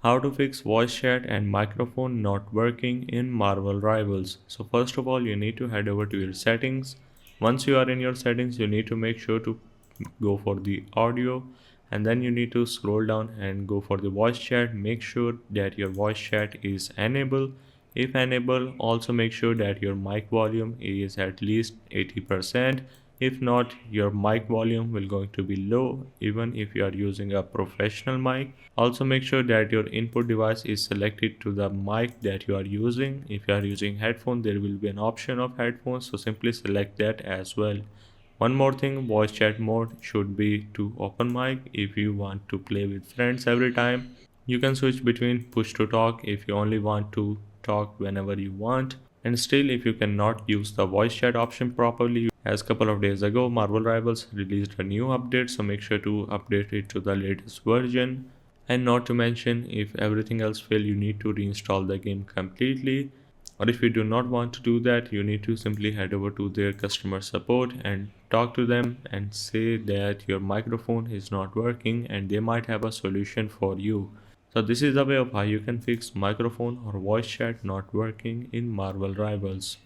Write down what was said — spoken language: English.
How to fix voice chat and microphone not working in Marvel Rivals. So first of all, you need to head over to your settings. Once you are in your settings, you need to make sure to go for the audio, and then you need to scroll down and go for the voice chat. Make sure that your voice chat is enabled. If enabled, also make sure that your mic volume is at least 80%. If not, your mic volume will going to be low even if you are using a professional mic. Also make sure that your input device is selected to the mic that you are using. If you are using headphone, there will be an option of headphones, so simply select that as well. One more thing, voice chat mode should be to open mic. If you want to play with friends every time, you can switch between push to talk if you only want to talk whenever you want. And still, if you cannot use the voice chat option properly, as couple of days ago, Marvel Rivals released a new update, so make sure to update it to the latest version. And not to mention, if everything else fails, you need to reinstall the game completely. Or if you do not want to do that, you need to simply head over to their customer support and talk to them and say that your microphone is not working and they might have a solution for you. So this is the way of how you can fix microphone or voice chat not working in Marvel Rivals.